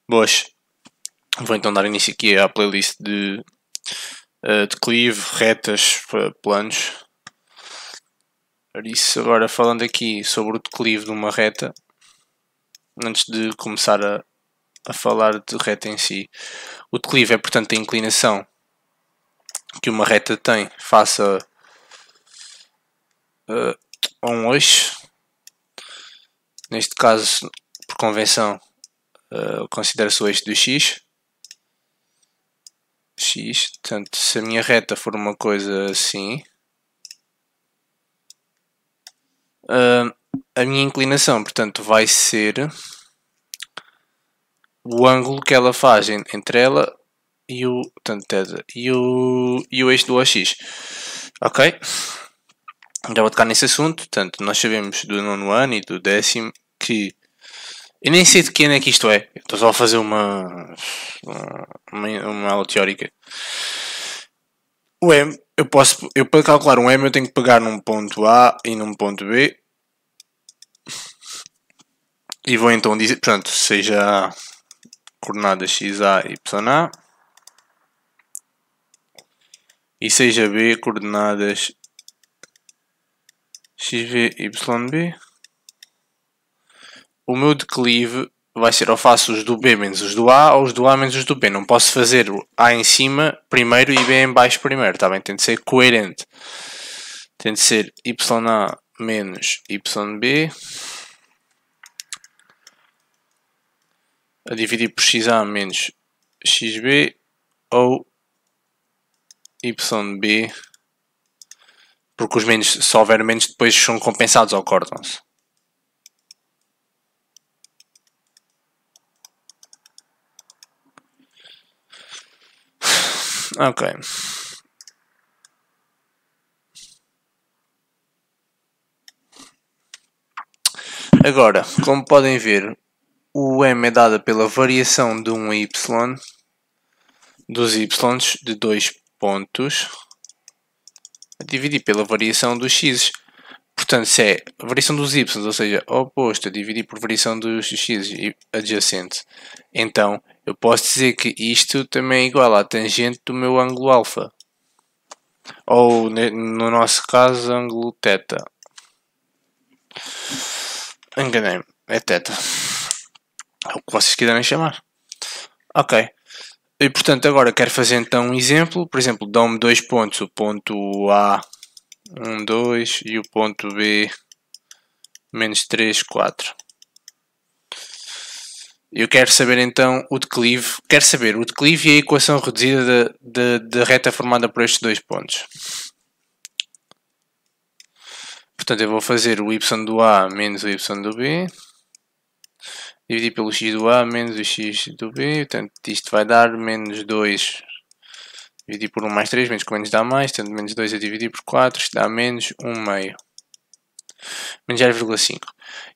Boas, vou então dar início aqui à playlist de declive, retas, planos. Por isso, agora falando aqui sobre o declive de uma reta, antes de começar a falar de reta em si. O declive é, portanto, a inclinação que uma reta tem face a um eixo. Neste caso, por convenção, considera-se o eixo do x. Portanto, se a minha reta for uma coisa assim, a minha inclinação, portanto, vai ser o ângulo que ela faz entre ela e o, portanto, e o eixo do OX. Ok? Já vou tocar nesse assunto. Portanto, nós sabemos do nono ano e do décimo que eu nem sei de que ano é que isto é. Estou só a fazer uma aula teórica. O M, eu para calcular um M eu tenho que pegar num ponto A e num ponto B. E vou então dizer, portanto, seja A coordenada XA e YA. E seja B coordenadas XB e YB. O meu declive vai ser ou faço os do B menos os do A ou os do A menos os do B. Não posso fazer o A em cima primeiro e B em baixo primeiro, tá bem? Tem de ser coerente. Tem de ser YA menos YB a dividir por XA menos XB ou YB, porque os menos, se houver menos, depois são compensados ou cortam-se. Ok. Agora, como podem ver, o M é dado pela variação de um Y, dos Y de 2 pontos, a dividir pela variação dos X. Portanto, se é a variação dos Y, ou seja, oposto a dividir por variação dos X adjacente, então eu posso dizer que isto também é igual à tangente do meu ângulo alfa. Ou, no nosso caso, ângulo θ. Enganei-me, é θ. É o que vocês quiserem chamar. Ok. E portanto agora quero fazer então um exemplo. Por exemplo, dão-me dois pontos. O ponto A, 1, 2 e o ponto B, menos 3, 4. Eu quero saber então o declive. Quero saber o declive e a equação reduzida da reta formada por estes dois pontos. Portanto, eu vou fazer o y do A menos o y do B. Dividir pelo x do A menos o x do B. Portanto, isto vai dar menos 2. Dividir por 1 mais 3, menos com menos dá mais. Portanto, menos 2 a dividir por 4, isto dá menos 1 meio. Menos 0,5.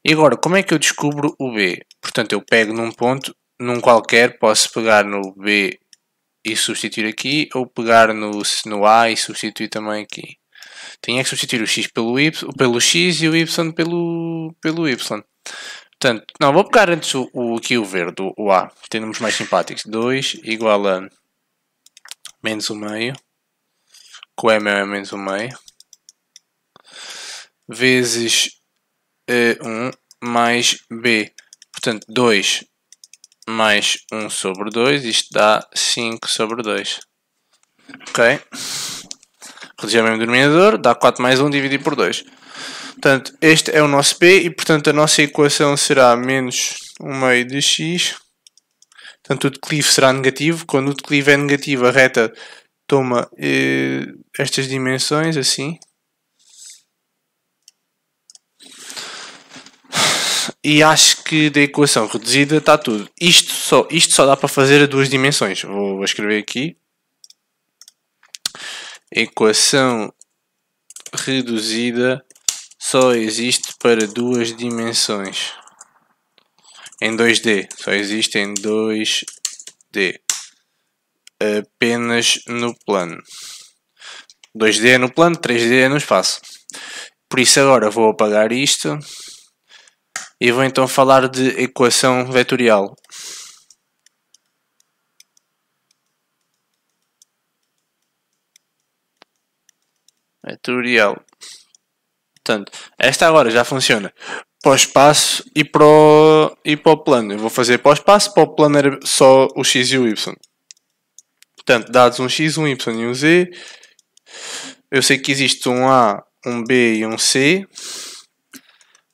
E agora, como é que eu descubro o B? Portanto, eu pego num ponto, num qualquer, posso pegar no B e substituir aqui, ou pegar no A e substituir também aqui. Tenho que substituir o x pelo x e o y pelo y. Portanto, não, vou pegar antes aqui o verde, o A, tem números mais simpáticos. 2 igual a menos 1 meio, que o M é menos 1 meio, vezes 1 mais B. Portanto, 2 mais 1 sobre 2, isto dá 5 sobre 2. Ok? Reduzir o mesmo denominador, dá 4 mais 1 dividido por 2. Portanto, este é o nosso B e, portanto, a nossa equação será menos 1 meio de x. Portanto, o declive será negativo. Quando o declive é negativo, a reta toma estas dimensões, assim. E acho que da equação reduzida está tudo. Isto só dá para fazer a duas dimensões. Vou escrever aqui. Equação reduzida só existe para duas dimensões. Em 2D. Só existe em 2D. Apenas no plano. 2D é no plano, 3D é no espaço. Por isso agora vou apagar isto. E vou então falar de equação vetorial. vetorial. Portanto, esta agora já funciona para o espaço e para o plano. Eu vou fazer para o espaço, para o plano era só o x e o y. Portanto, dados um x, um y e um z, eu sei que existe um A, um B e um C,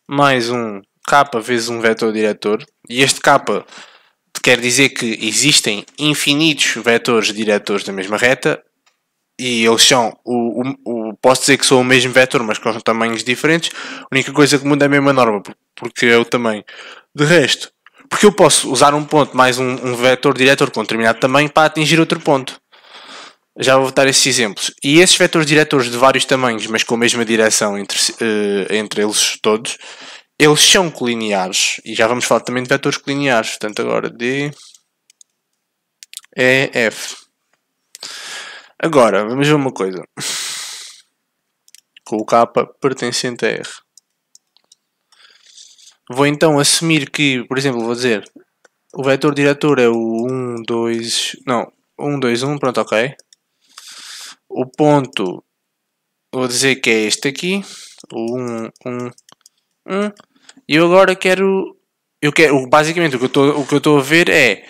mais um K vezes um vetor diretor, e este K quer dizer que existem infinitos vetores diretores da mesma reta, e eles são, posso dizer que são o mesmo vetor, mas com tamanhos diferentes. A única coisa que muda é a mesma norma, porque é o tamanho. De resto, porque eu posso usar um ponto mais um vetor diretor com um determinado tamanho para atingir outro ponto. Já vou dar esses exemplos. E esses vetores diretores de vários tamanhos, mas com a mesma direção entre eles todos, eles são colineares. E já vamos falar também de vetores colineares. Portanto, agora D, E, F. Agora, vamos ver uma coisa. Com o K pertencente a R. Vou então assumir que, por exemplo, vou dizer, o vetor diretor é o 1, 2... Não, 1, 2, 1, pronto, ok. O ponto, vou dizer que é este aqui. O 1, 1, 1. E eu agora quero... basicamente, o que eu estou a ver é...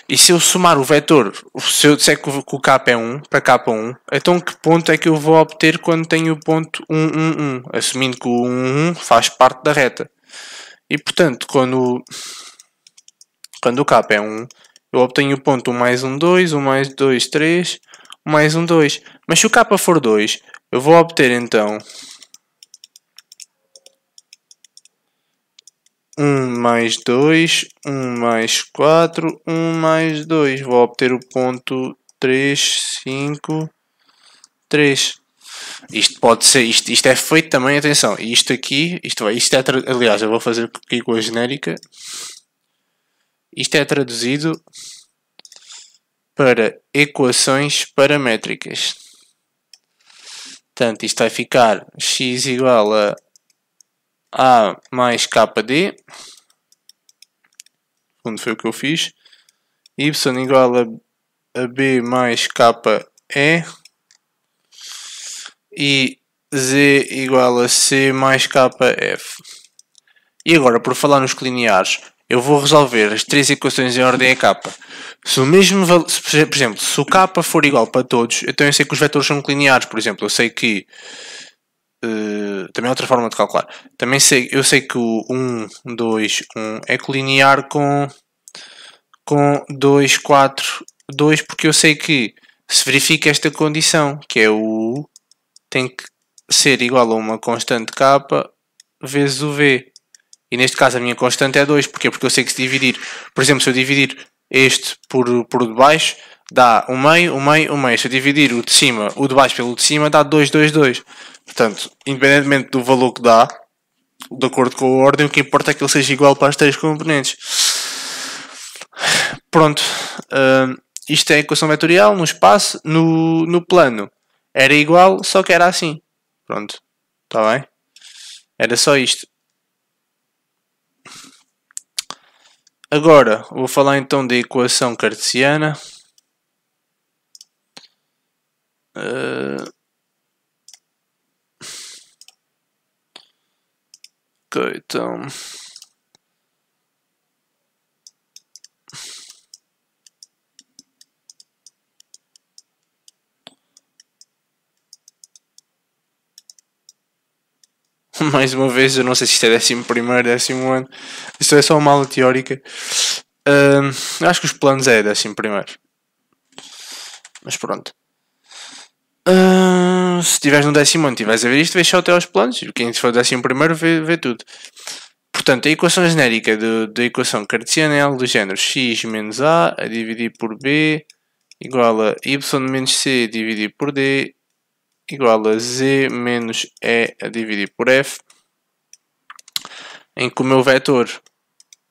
E se eu somar o vetor, se eu disser que o K é 1 para K1, então que ponto é que eu vou obter quando tenho o ponto 1, 1, 1? Assumindo que o 1, 1 faz parte da reta. E portanto, quando o K é 1, eu obtenho o ponto 1 mais 1, 2, 1 mais 2, 3, 1 mais 1, 2. Mas se o K for 2, eu vou obter então 1 mais 2, 1 mais 4, 1 mais 2. Vou obter o ponto 3, 5, 3. Isto pode ser, isto é feito também, atenção, isto aqui, aliás, eu vou fazer aqui com a genérica. Isto é traduzido para equações paramétricas. Portanto, isto vai ficar x igual a mais KD, onde foi o que eu fiz, y igual a B mais KE, e Z igual a C mais KF. E agora, por falar nos colineares, eu vou resolver as três equações em ordem a K. Se o mesmo, por exemplo, se o K for igual para todos, então eu sei que os vetores são colineares. Por exemplo, eu sei que também é outra forma de calcular. Eu sei que o 1, 2, 1 é colinear com 2, 4, 2, porque eu sei que se verifica esta condição, que é o U tem que ser igual a uma constante K vezes o V. E neste caso a minha constante é 2. Porquê? Porque eu sei que se dividir, por exemplo, se eu dividir este por de baixo, dá o meio, o meio, o meio. Se eu dividir o de baixo pelo de cima, dá 2, 2, 2. Portanto, independentemente do valor que dá, de acordo com a ordem, o que importa é que ele seja igual para as três componentes. Pronto. Isto é a equação vetorial no espaço. No plano era igual, só que era assim. Pronto. Está bem? Era só isto. Agora, vou falar então da equação cartesiana. Ok, então... Mais uma vez, eu não sei se isto é 11º, 10º ano. Isto é só uma aula teórica. Acho que os planos é 11º. Mas pronto. Se estiveres no 10º ano e estiveres a ver isto, vês só até aos planos. E quem for 11º vê tudo. Portanto, a equação genérica da equação cartesiana é algo do género x menos a dividir por b igual a y menos c a dividir por d igual a z menos e a dividir por f, em que o meu vetor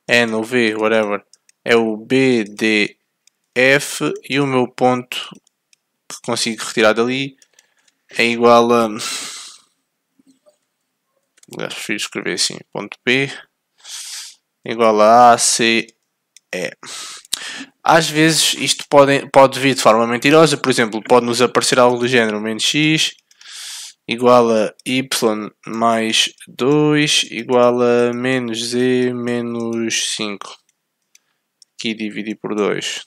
n ou v, whatever, é o b, d, f, e o meu ponto que consigo retirar dali é igual a... Aliás, prefiro escrever assim, ponto P igual a C, E. Às vezes isto pode vir de forma mentirosa, por exemplo, pode nos aparecer algo do género menos x igual a y mais 2 igual a menos z menos 5. Aqui dividir por 2.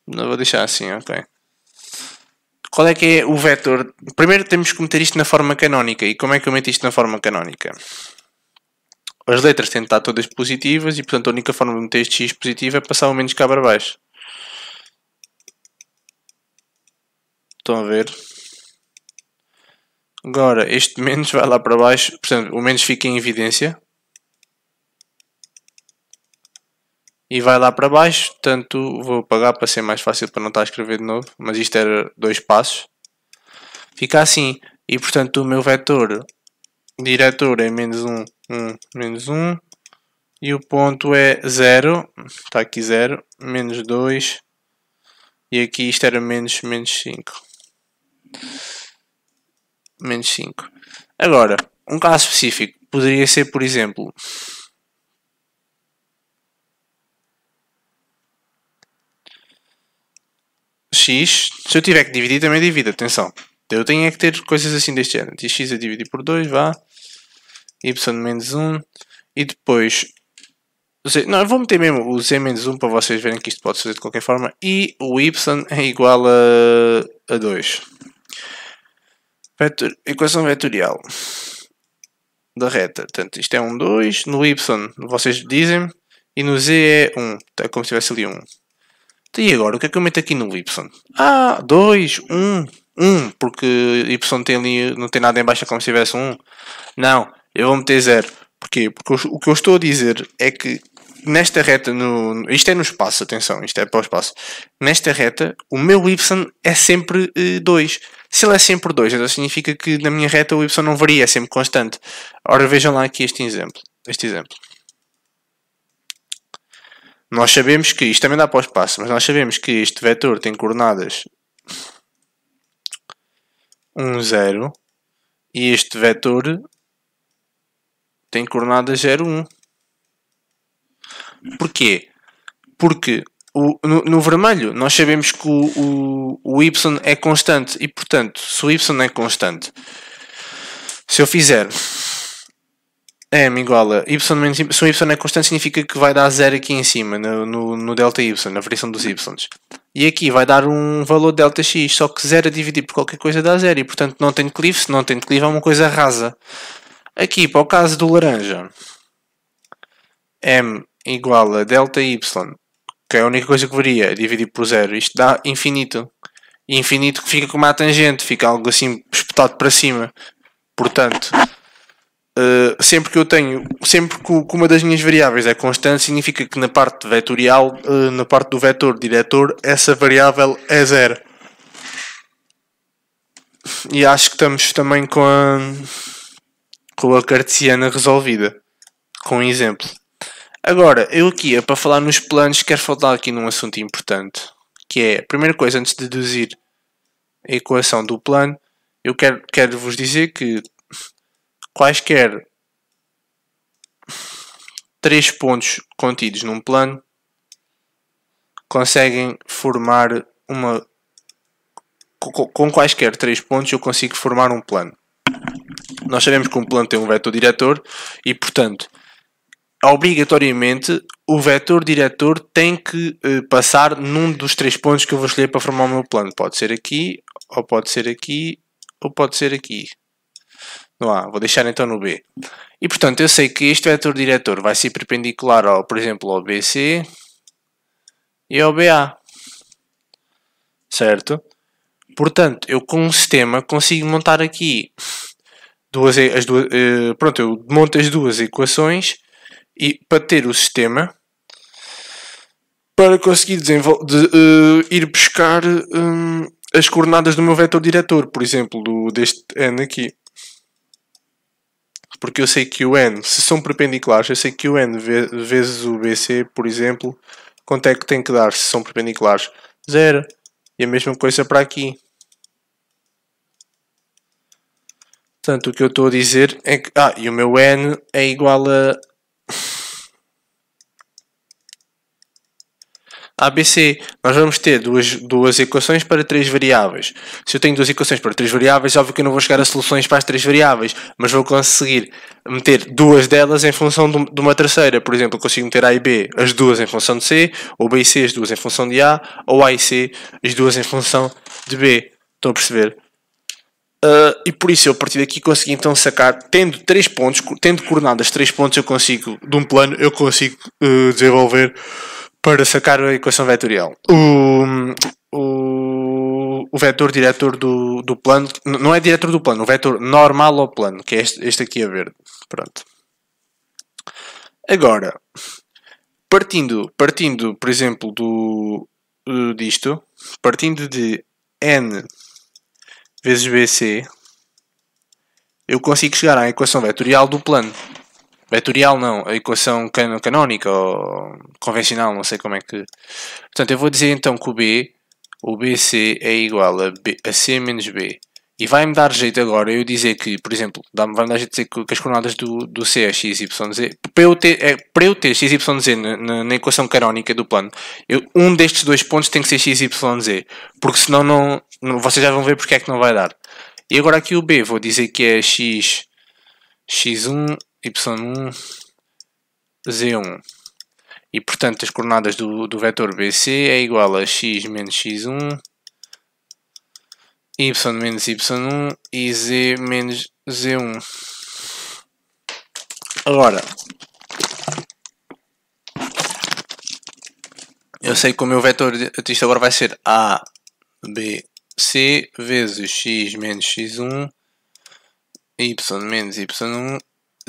Não vou deixar assim, ok. Qual é que é o vetor? Primeiro temos que meter isto na forma canónica. E como é que eu meto isto na forma canónica? As letras têm de estar todas positivas e, portanto, a única forma de meter este x positivo é passar o menos cá para baixo. Estão a ver? Agora, este menos vai lá para baixo. Portanto, o menos fica em evidência. E vai lá para baixo. Portanto, vou apagar para ser mais fácil para não estar a escrever de novo. Mas isto era 2 passos. Fica assim. E, portanto, o meu vetor diretor é menos 1, 1, menos 1. E o ponto é 0. Está aqui 0. Menos 2. E aqui isto era menos 5. Menos 5. Agora, um caso específico poderia ser, por exemplo, x. Se eu tiver que dividir, também divido. Atenção. Eu tenho é que ter coisas assim deste género. X a dividir por 2, vá. Y menos 1. E depois... Não, eu vou meter mesmo o z menos 1 para vocês verem que isto pode fazer de qualquer forma. E o y é igual a 2. Equação vetorial da reta. Portanto, isto é 1, 2. No y, vocês dizem. E no z é 1. É como se tivesse ali 1. E agora, o que é que eu meto aqui no y? 2, 1, 1. Porque y tem ali, não tem nada em baixo como se tivesse 1. Não, eu vou meter 0. Porquê? Porque o que eu estou a dizer é que nesta reta, isto é no espaço, atenção, isto é para o espaço. Nesta reta, o meu y é sempre 2. Se ele é sempre 2, então significa que na minha reta o y não varia, é sempre constante. Ora, vejam lá aqui este exemplo. Nós sabemos que, isto também dá para o espaço, mas nós sabemos que este vetor tem coordenadas 1, 0 e este vetor tem coordenadas 0, 1. Porquê? Porque no vermelho nós sabemos que o y é constante e, portanto, se o y é constante, se eu fizer m igual a y menos y, se o y é constante significa que vai dar 0 aqui em cima, no delta y, na variação dos y. E aqui vai dar um valor de delta x, só que 0 a dividir por qualquer coisa dá 0 e, portanto, não tem declive. Se não tem declive é uma coisa rasa. Aqui, para o caso do laranja, m igual a delta y, que é a única coisa que varia, dividir por 0. Isto dá infinito. E infinito fica como a tangente, fica algo assim espetado para cima. Portanto, sempre que uma das minhas variáveis é constante, significa que na parte vetorial, na parte do vetor diretor, essa variável é 0. E acho que estamos também com a cartesiana resolvida, com um exemplo. Agora, eu aqui, para falar nos planos, quero falar aqui num assunto importante, que é, a primeira coisa, antes de deduzir a equação do plano, eu quero vos dizer que quaisquer 3 pontos contidos num plano conseguem formar uma... Com quaisquer 3 pontos eu consigo formar um plano. Nós sabemos que um plano tem um vetor diretor e, portanto, obrigatoriamente o vetor diretor tem que passar num dos 3 pontos que eu vou escolher para formar o meu plano. Pode ser aqui, ou pode ser aqui, ou pode ser aqui. No A, vou deixar então no B. E portanto eu sei que este vetor diretor vai ser perpendicular, por exemplo, ao BC e ao BA. Certo? Portanto, eu com um sistema consigo montar aqui pronto, eu monto as duas equações e para ter o sistema para conseguir ir buscar as coordenadas do meu vetor diretor, por exemplo, deste n aqui. Porque eu sei que o n, se são perpendiculares, eu sei que o n vezes o BC, por exemplo, quanto é que tem que dar se são perpendiculares? 0. E a mesma coisa para aqui. Portanto, o que eu estou a dizer é que... e o meu n é igual a... ABC, nós vamos ter duas equações para 3 variáveis. Se eu tenho duas equações para 3 variáveis, óbvio que eu não vou chegar a soluções para as 3 variáveis, mas vou conseguir meter duas delas em função de uma terceira. Por exemplo, eu consigo meter A e B as duas em função de C, ou B e C as duas em função de A, ou A e C as duas em função de B. Estão a perceber? E por isso eu a partir daqui consegui então sacar, tendo 3 pontos, tendo coordenadas 3 pontos, eu consigo, de um plano, eu consigo desenvolver para sacar a equação vetorial. O vetor diretor do plano, não é diretor do plano, o vetor normal ao plano, que é este aqui a verde. Pronto. Agora, partindo por exemplo, disto, partindo de n vezes BC, eu consigo chegar à equação vetorial do plano. Vetorial não, a equação canónica ou convencional, não sei como é que... Portanto, eu vou dizer então que o BC é igual a C menos B. E vai-me dar jeito agora eu dizer que, por exemplo, vai-me dar jeito de dizer que as coordenadas do C é x, y, z. Para eu ter x, y, z na equação canónica do plano, um destes dois pontos tem que ser x, y, z. Porque senão não, vocês já vão ver porque é que não vai dar. E agora aqui o B, vou dizer que é x, x1, y1, z1. E portanto as coordenadas do vetor BC é igual a x menos x1, y menos y1 e z menos z1. Agora, eu sei que o meu vetor disto agora vai ser a, b, c vezes x menos x1, y menos y1,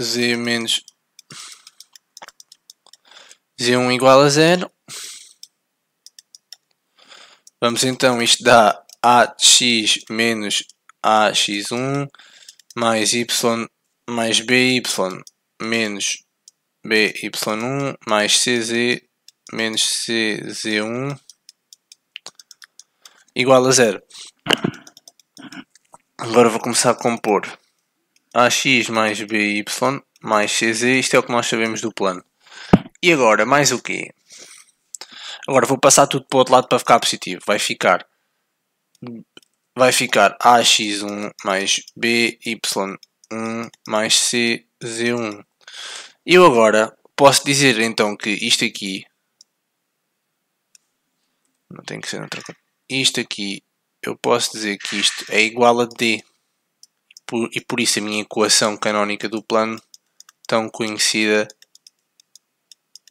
z menos z1 igual a 0. Vamos então, isto dá ax menos ax1 mais y mais by menos by1 mais cz menos cz1 igual a 0. Agora vou começar a compor ax mais by mais cz, isto é o que nós sabemos do plano. E agora, mais o quê? Agora vou passar tudo para o outro lado para ficar positivo. Vai ficar ax1 mais by1 mais cz1. Eu agora posso dizer então que isto aqui não tem que ser outra coisa. Isto aqui eu posso dizer que isto é igual a d. E por isso a minha equação canónica do plano tão conhecida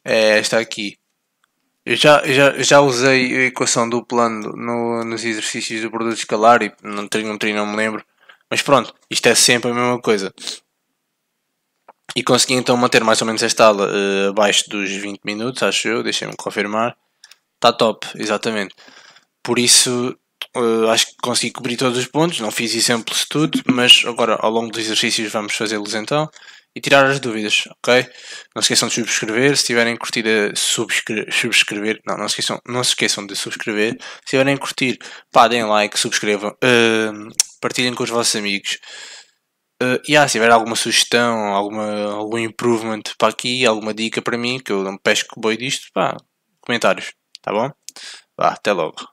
é esta aqui. Eu já usei a equação do plano nos exercícios do produto escalar e não me lembro. Mas pronto, isto é sempre a mesma coisa. E consegui então manter mais ou menos esta aula abaixo dos 20 minutos, acho eu. Deixem-me confirmar. Está top, exatamente. Por isso, acho que consegui cobrir todos os pontos. Não fiz exemplos de tudo, mas agora ao longo dos exercícios vamos fazê-los então. E tirar as dúvidas, ok? Não se esqueçam de subscrever. Se tiverem curtido, subscrever. Não se esqueçam de subscrever. Se tiverem curtir, pá, deem like, subscrevam, partilhem com os vossos amigos. Se tiver alguma sugestão, algum improvement para aqui, alguma dica para mim, que eu não pesco boi disto, pá, comentários, tá bom? Vá, até logo.